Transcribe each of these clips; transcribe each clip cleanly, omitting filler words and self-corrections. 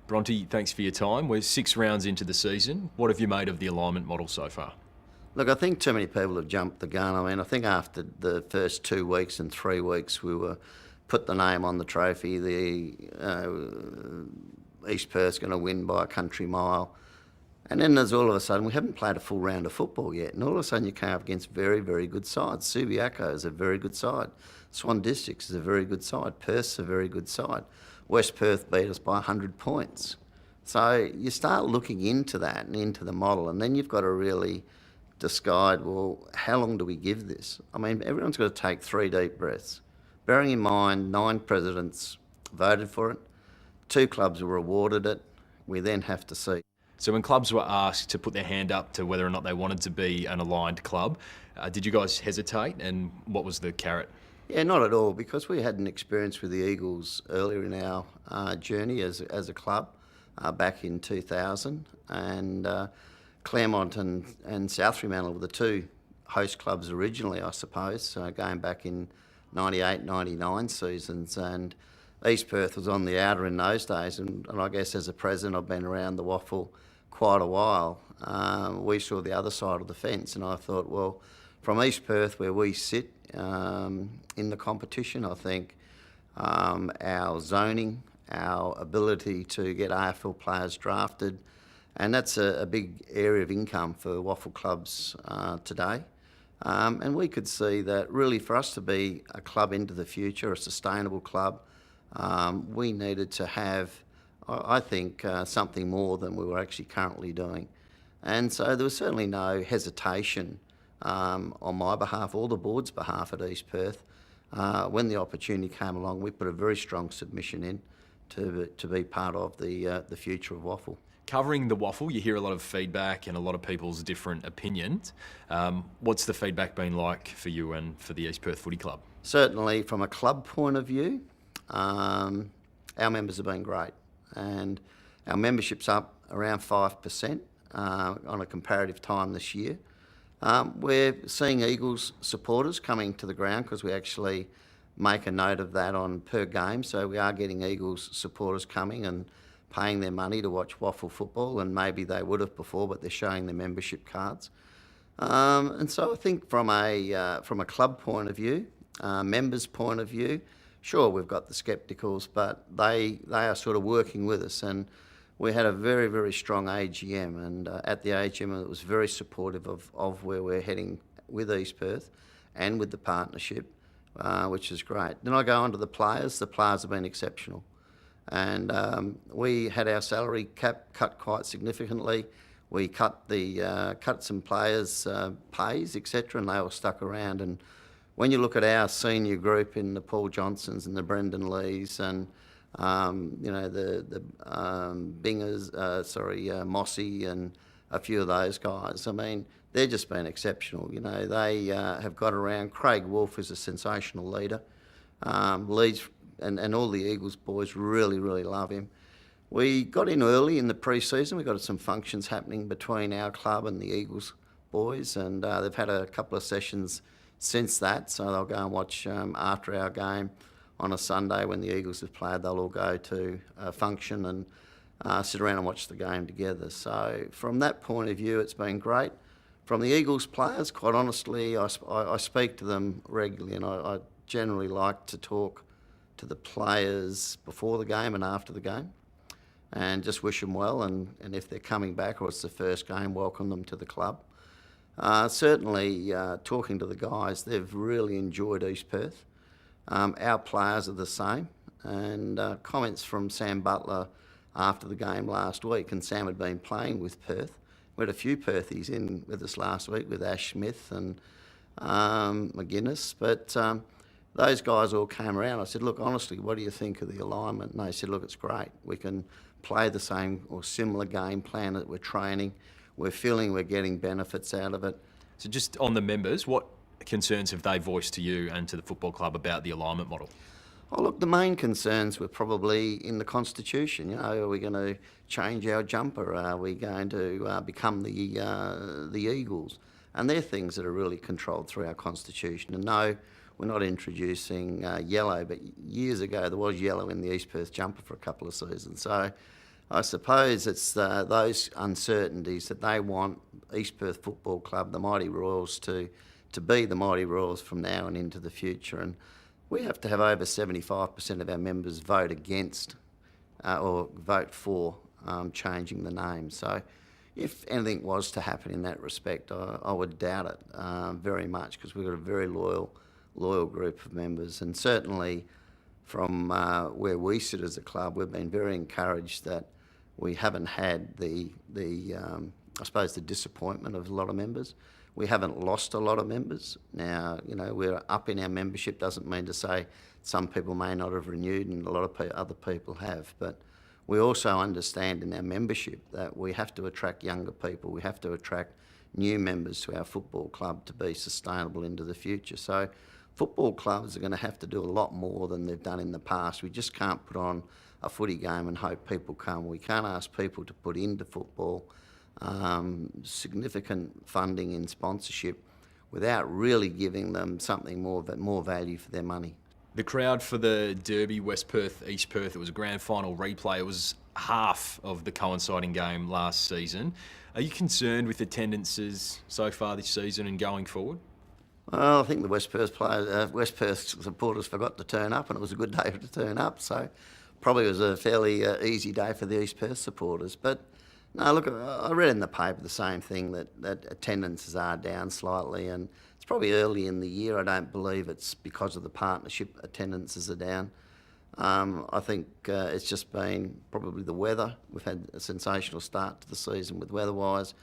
Bronte, thanks for your time. We're 6 rounds into the season. What have you made of the alignment model so far? Look, I think too many people have jumped the gun. I mean, I think after the first 2 weeks and 3 weeks, we were put the name on the trophy. East Perth's going to win by a country mile. And then there's all of a sudden, we haven't played a full round of football yet. And all of a sudden you came up against very, very good sides. Subiaco is a very good side. Swan Districts is a very good side. Perth's a very good side. West Perth beat us by 100 points. So you start looking into that and into the model, and then you've got to really decide, well, how long do we give this? I mean, everyone's got to take 3 deep breaths. Bearing in mind, 9 presidents voted for it, 2 clubs were awarded it. We then have to see. So when clubs were asked to put their hand up to whether or not they wanted to be an aligned club, did you guys hesitate, and what was the carrot? Yeah, not at all, because we had an experience with the Eagles earlier in our journey as a club back in 2000, and Claremont and South Fremantle were the 2 host clubs originally, I suppose, going back in 98, 99 seasons, and East Perth was on the outer in those days, and I guess as a president I've been around the WAFL quite a while. We saw the other side of the fence, and I thought, well, from East Perth where we sit in the competition, I think our zoning, our ability to get AFL players drafted, and that's a big area of income for WAFL clubs today. And we could see that really for us to be a club into the future, a sustainable club, we needed to have, I think, something more than we were actually currently doing. And so there was certainly no hesitation on my behalf or the board's behalf at East Perth. When the opportunity came along, we put a very strong submission in to be part of the future of WAFL. Covering the WAFL, you hear a lot of feedback and a lot of people's different opinions. What's the feedback been like for you and for the East Perth Footy Club? Certainly from a club point of view, our members have been great, and our membership's up around 5% on a comparative time this year. We're seeing Eagles supporters coming to the ground because we actually make a note of that on per game, so we are getting Eagles supporters coming and paying their money to watch WAFL football, and maybe they would have before, but they're showing their membership cards. And so I think from a club point of view, members' point of view, sure, we've got the scepticals, but they are sort of working with us. And we had a very, very strong AGM, and at the AGM it was very supportive of where we're heading with East Perth and with the partnership, which is great. Then I go on to the players. The players have been exceptional. And we had our salary cap cut quite significantly. We cut some players' pays, etc., and they all stuck around. And when you look at our senior group in the Paul Johnsons and the Brendan Lees and the Bingers, Mossy and a few of those guys, I mean, they've just been exceptional. You know, they have got around. Craig Wolfe is a sensational leader. Leeds and all the Eagles boys really, really love him. We got in early in the pre-season. We got some functions happening between our club and the Eagles boys, and they've had a couple of sessions since that, so they'll go and watch after our game on a Sunday when the Eagles have played. They'll all go to a function and sit around and watch the game together. So from that point of view, it's been great. From the Eagles players, quite honestly, I speak to them regularly, and I generally like to talk to the players before the game and after the game, and just wish them well, and if they're coming back or it's the first game, welcome them to the club. Certainly, talking to the guys, they've really enjoyed East Perth. Our players are the same, and comments from Sam Butler after the game last week, and Sam had been playing with Perth. We had a few Perthies in with us last week with Ash Smith and McGuinness, but those guys all came around. I said, look, honestly, what do you think of the alignment? And they said, look, it's great. We can play the same or similar game plan that we're training. We're feeling we're getting benefits out of it. So just on the members, what concerns have they voiced to you and to the football club about the alignment model? Oh, look, the main concerns were probably in the Constitution. You know, are we going to change our jumper? Are we going to become the Eagles? And they're things that are really controlled through our Constitution. And no, we're not introducing yellow, but years ago there was yellow in the East Perth jumper for a couple of seasons. So I suppose it's those uncertainties that they want East Perth Football Club, the Mighty Royals, to be the Mighty Royals from now and into the future. And we have to have over 75% of our members vote against or vote for changing the name. So if anything was to happen in that respect, I would doubt it very much, because we've got a very loyal group of members. And certainly from where we sit as a club, we've been very encouraged that we haven't had the I suppose the disappointment of a lot of members. We haven't lost a lot of members. Now, we're up in our membership, doesn't mean to say some people may not have renewed and a lot of other people have, but we also understand in our membership that we have to attract younger people, we have to attract new members to our football club to be sustainable into the future. So football clubs are going to have to do a lot more than they've done in the past. We just can't put on a footy game and hope people come. We can't ask people to put into football significant funding in sponsorship without really giving them something more value for their money. The crowd for the Derby, West Perth, East Perth, it was a grand final replay. It was half of the coinciding game last season. Are you concerned with attendances so far this season and going forward? Well, I think the West Perth supporters forgot to turn up, and it was a good day to turn up, so probably was a fairly easy day for the East Perth supporters. But no, look, I read in the paper the same thing, that attendances are down slightly, and it's probably early in the year. I don't believe it's because of the partnership attendances are down. I think it's just been probably the weather. We've had a sensational start to the season with weather-wise,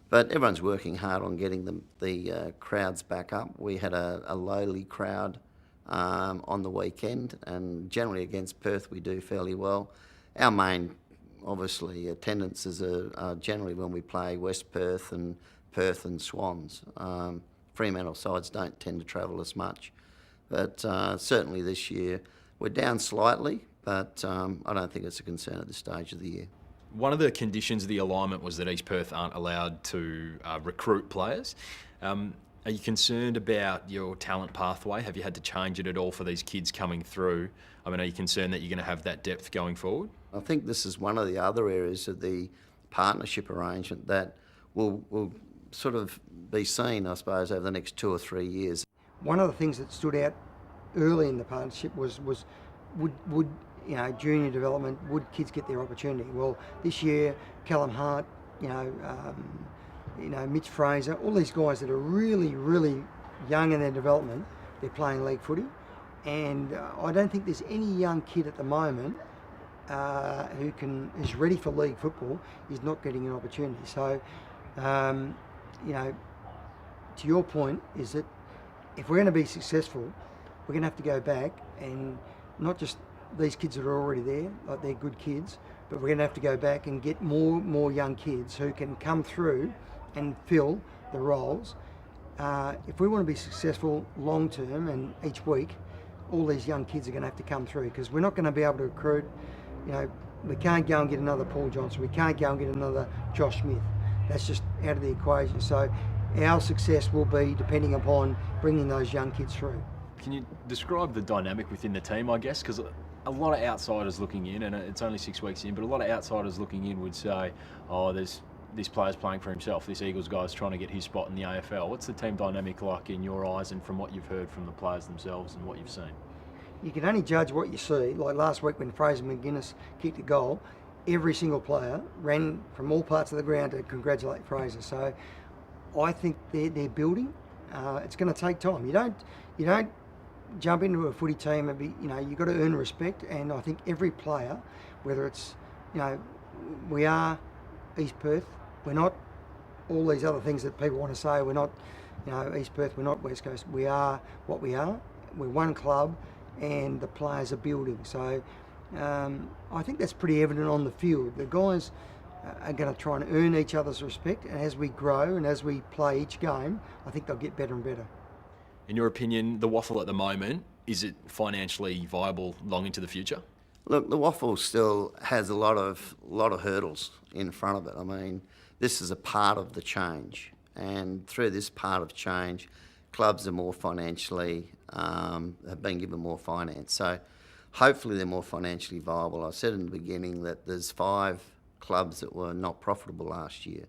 but everyone's working hard on getting the crowds back up. We had a lowly crowd on the weekend, and generally against Perth we do fairly well. Our main, obviously, attendances are generally when we play West Perth and Swans. Fremantle sides don't tend to travel as much, but certainly this year we're down slightly, but I don't think it's a concern at this stage of the year. One of the conditions of the alignment was that East Perth aren't allowed to recruit players. Are you concerned about your talent pathway? Have you had to change it at all for these kids coming through? I mean, are you concerned that you're going to have that depth going forward? I think this is one of the other areas of the partnership arrangement that will sort of be seen, I suppose, over the next 2 or 3 years. One of the things that stood out early in the partnership was would junior development, would kids get their opportunity? Well, this year, Callum Hart, Mitch Fraser, all these guys that are really, really young in their development, they're playing league footy, and I don't think there's any young kid at the moment who is ready for league football is not getting an opportunity. So, to your point, is that if we're going to be successful, we're going to have to go back and not just these kids that are already there, like they're good kids, but we're going to have to go back and get more young kids who can come through and fill the roles. If we want to be successful long term and each week, all these young kids are going to have to come through, because we're not going to be able to recruit. We can't go and get another Paul Johnson. We can't go and get another Josh Smith. That's just out of the equation. So our success will be depending upon bringing those young kids through. Can you describe the dynamic within the team, I guess? Because a lot of outsiders looking in, and it's only 6 weeks in, but a lot of outsiders looking in would say, this player's playing for himself, this Eagles guy's trying to get his spot in the AFL. What's the team dynamic like in your eyes, and from what you've heard from the players themselves and what you've seen? You can only judge what you see. Like last week when Fraser McGuinness kicked a goal, every single player ran from all parts of the ground to congratulate Fraser. So I think they're building. It's going to take time. You don't jump into a footy team and be, you've got to earn respect. And I think every player, whether it's, we are East Perth, we're not all these other things that people want to say. We're not, East Perth, we're not West Coast. We are what we are. We're one club, and the players are building. So I think that's pretty evident on the field. The guys are going to try and earn each other's respect, and as we grow and as we play each game, I think they'll get better and better. In your opinion, the WAFL at the moment, is it financially viable long into the future? Look, the WAFL still has a lot of hurdles in front of it. I mean, this is a part of the change, and through this part of change, clubs are more financially have been given more finance. So hopefully they're more financially viable. I said in the beginning that there's 5 clubs that were not profitable last year.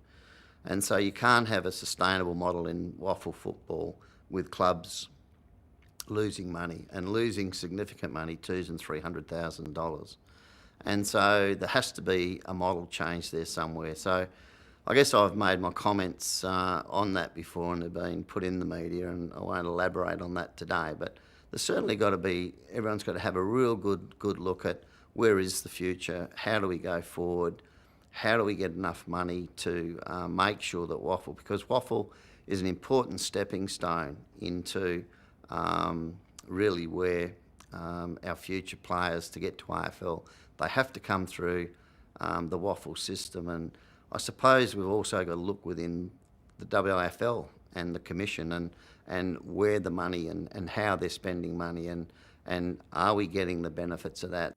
And so you can't have a sustainable model in WAFL football with clubs losing money and losing significant money, $200,000 and $300,000. And so there has to be a model change there somewhere. So I guess I've made my comments on that before and they've been put in the media, and I won't elaborate on that today. But there's certainly got to be, everyone's got to have a real good look at where is the future, how do we go forward, how do we get enough money to make sure that WAFL, because WAFL is an important stepping stone into really where our future players, to get to AFL, they have to come through the WAFL system. And I suppose we've also got to look within the WAFL and the Commission and where the money and how they're spending money and are we getting the benefits of that.